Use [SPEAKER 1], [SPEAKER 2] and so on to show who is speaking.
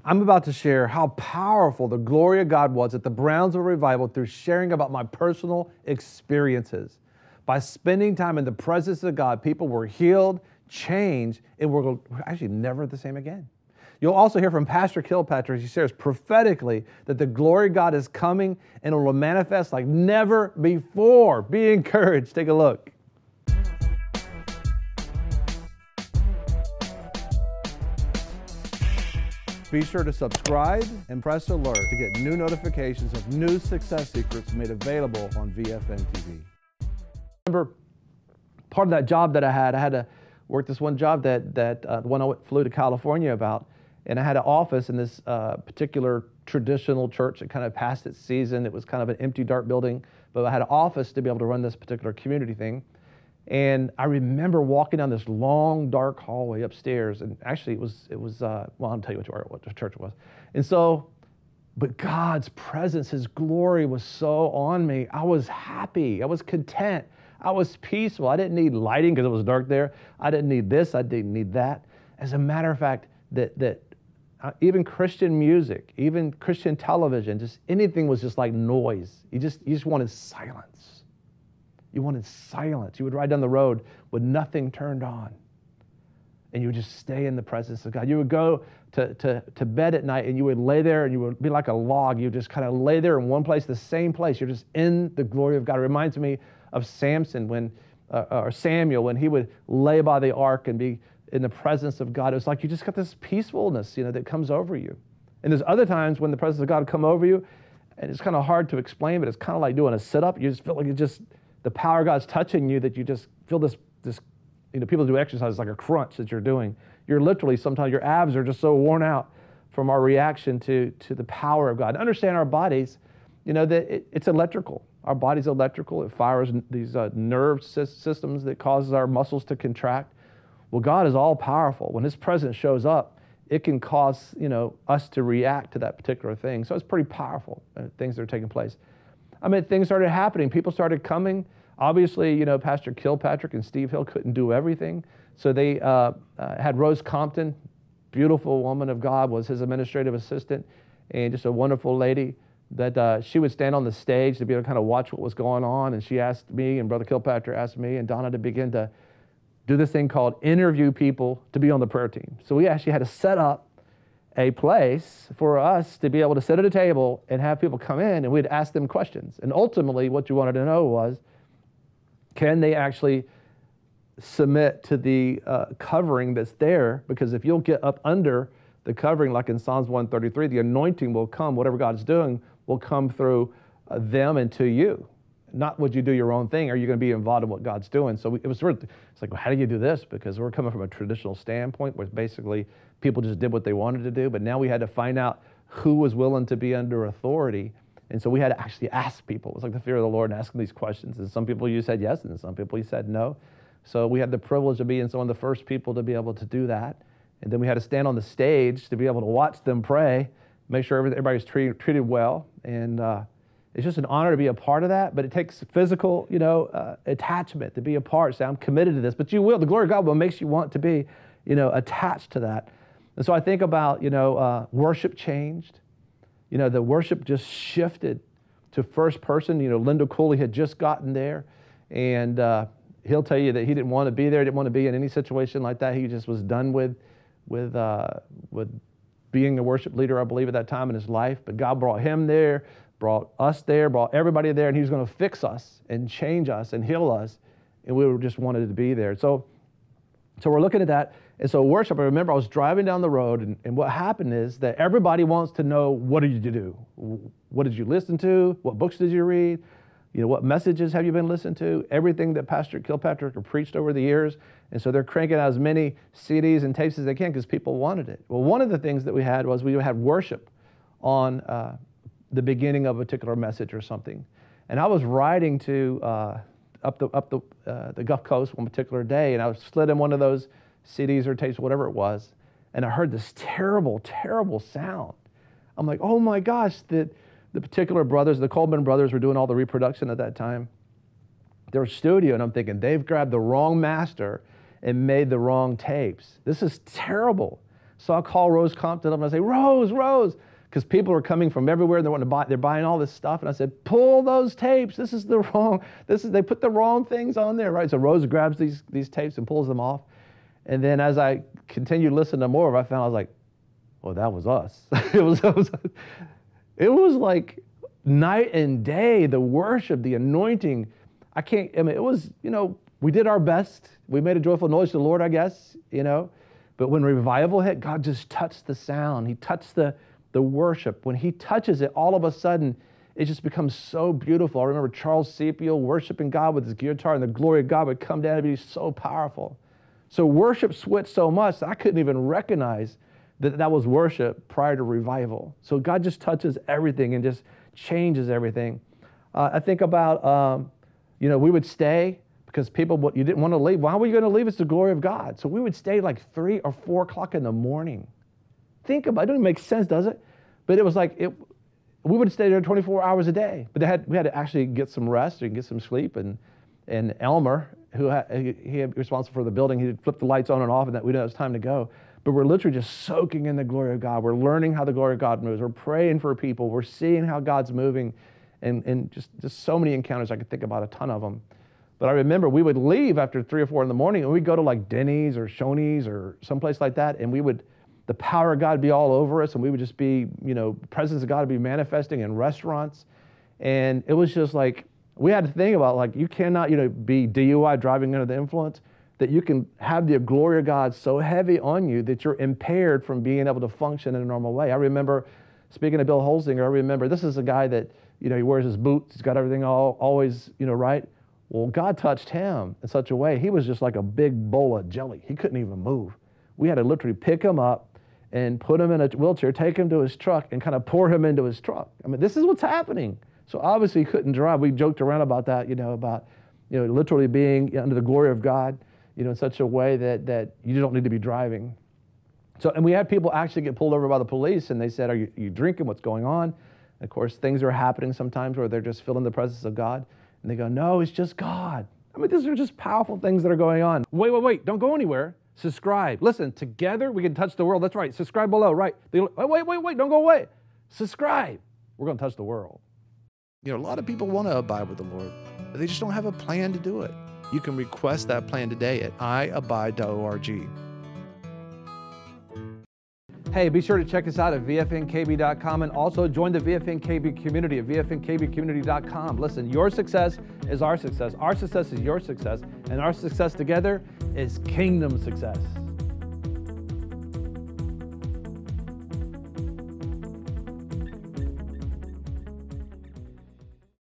[SPEAKER 1] I'm about to share how powerful the glory of God was at the Brownsville Revival through sharing about my personal experiences. By spending time in the presence of God, people were healed, changed, and were actually never the same again. You'll also hear from Pastor Kilpatrick. He shares prophetically that the glory of God is coming and it will manifest like never before. Be encouraged. Take a look. Be sure to subscribe and press alert to get new notifications of new success secrets made available on VFN TV. Remember, part of that job that I had to work this one job the one I flew to California about, and I had an office in this particular traditional church that kind of passed its season. It was kind of an empty, dark building, but I had an office to be able to run this particular community thing. And I remember walking down this long, dark hallway upstairs, and actually it was well, I'll tell you what the church was. And so, but God's presence, His glory was so on me. I was happy. I was content. I was peaceful. I didn't need lighting because it was dark there. I didn't need this. I didn't need that. As a matter of fact, even Christian music, even Christian television, just anything was just like noise. You just wanted silence. You wanted silence. You would ride down the road with nothing turned on. And you would just stay in the presence of God. You would go to bed at night and you would lay there and you would be like a log. You would just kind of lay there in one place, the same place. You're just in the glory of God. It reminds me of Samson or Samuel when he would lay by the ark and be in the presence of God. It was like you just got this peacefulness, that comes over you. And there's other times when the presence of God come over you, and it's kind of hard to explain, but it's kind of like doing a sit-up. You just feel like the power of God's touching you, that you just feel this, people do exercise like a crunch that you're doing. You're literally, sometimes your abs are just so worn out from our reaction to the power of God. And understand our bodies, that it's electrical. Our body's electrical. It fires these nerve systems that causes our muscles to contract. Well, God is all powerful. When His presence shows up, it can cause, us to react to that particular thing. So it's pretty powerful, things that are taking place. Things started happening. People started coming. Obviously, Pastor Kilpatrick and Steve Hill couldn't do everything. So they had Rose Compton, beautiful woman of God, was his administrative assistant, and just a wonderful lady that she would stand on the stage to be able to kind of watch what was going on. And she asked me, and Brother Kilpatrick asked me and Donna to begin to do this thing called interview people to be on the prayer team. So we actually had to set up a place for us to be able to sit at a table and have people come in, and we'd ask them questions. And ultimately, what you wanted to know was, can they actually submit to the covering that's there? Because if you'll get up under the covering, like in Psalms 133, the anointing will come, whatever God is doing will come through them and to you. Not would you do your own thing, are you going to be involved in what God's doing? So it's like, well, how do you do this? Because we're coming from a traditional standpoint where basically people just did what they wanted to do, but now we had to find out who was willing to be under authority. And so we had to actually ask people. It was like the fear of the Lord and asking these questions. And some people you said yes, and some people you said no. So we had the privilege of being some of the first people to be able to do that. And then we had to stand on the stage to be able to watch them pray, make sure everybody's treated well. And it's just an honor to be a part of that, but it takes physical, attachment to be a part. Say, I'm committed to this, but you will. The glory of God will makes you want to be, attached to that. And so I think about, worship changed. The worship just shifted to first person. Linda Cooley had just gotten there, and he'll tell you that he didn't want to be there, didn't want to be in any situation like that. He just was done with being a worship leader, I believe, at that time in his life. But God brought him there, brought us there, brought everybody there, and He was going to fix us and change us and heal us, and we were just wanted to be there. So we're looking at that. And so worship, I remember I was driving down the road, and what happened is that everybody wants to know, what did you do? What did you listen to? What books did you read? What messages have you been listening to? Everything that Pastor Kilpatrick had preached over the years. And so they're cranking out as many CDs and tapes as they can because people wanted it. Well, one of the things that we had was we had worship on the beginning of a particular message or something. And I was riding to up the Gulf Coast one particular day, and I slid in one of those CDs or tapes, whatever it was, and I heard this terrible, terrible sound. I'm like, oh my gosh, the particular brothers, the Coleman brothers, were doing all the reproduction at that time. Their studio, and I'm thinking, they've grabbed the wrong master and made the wrong tapes. This is terrible. So I'll call Rose Compton up and I say, Rose, because people are coming from everywhere. They're buying all this stuff. And I said, pull those tapes. They put the wrong things on there, right? So Rose grabs these tapes and pulls them off. And then as I continued listening to more of it, I was like, well, that was us. It was like night and day, the worship, the anointing. It was, we did our best. We made a joyful noise to the Lord, I guess, But when revival hit, God just touched the sound. He touched the worship. When he touches it, all of a sudden, it just becomes so beautiful. I remember Charles Sepio worshiping God with his guitar, and the glory of God would come down and be so powerful. So worship switched so much that I couldn't even recognize that was worship prior to revival. So God just touches everything and just changes everything. I think about, we would stay because you didn't want to leave. Why were you going to leave? It's the glory of God. So we would stay like 3 or 4 o'clock in the morning. Think about it. It doesn't make sense, does it? But it was like, we would stay there 24 hours a day. But we had to actually get some rest and get some sleep. And Elmer, he was responsible for the building, he'd flip the lights on and off, and that we know it was time to go. But we're literally just soaking in the glory of God. We're learning how the glory of God moves. We're praying for people. We're seeing how God's moving. And just so many encounters. I could think about a ton of them. But I remember we would leave after 3 or 4 in the morning, and we'd go to like Denny's or Shoney's or someplace like that, and the power of God would be all over us, and we would just be, the presence of God would be manifesting in restaurants. And it was just like, we had to think about, like, you cannot, be DUI, driving under the influence, that you can have the glory of God so heavy on you that you're impaired from being able to function in a normal way. I remember, speaking of Bill Holzinger, this is a guy that, he wears his boots, he's got everything always, right? Well, God touched him in such a way, he was just like a big bowl of jelly. He couldn't even move. We had to literally pick him up and put him in a wheelchair, take him to his truck, and kind of pour him into his truck. I mean, this is what's happening. So obviously he couldn't drive. We joked around about that, literally being under the glory of God, in such a way that you don't need to be driving. So, and we had people actually get pulled over by the police, and they said, are you drinking? What's going on? And of course, things are happening sometimes where they're just feeling the presence of God. And they go, no, it's just God. I mean, these are just powerful things that are going on. Wait, don't go anywhere. Subscribe. Listen, together we can touch the world. That's right. Subscribe below, right? Wait, don't go away. Subscribe. We're going to touch the world. A lot of people want to abide with the Lord, but they just don't have a plan to do it. You can request that plan today at iabide.org. Hey, be sure to check us out at vfnkb.com and also join the VFNKB community at vfnkbcommunity.com. Listen, your success is our success is your success, and our success together is kingdom success.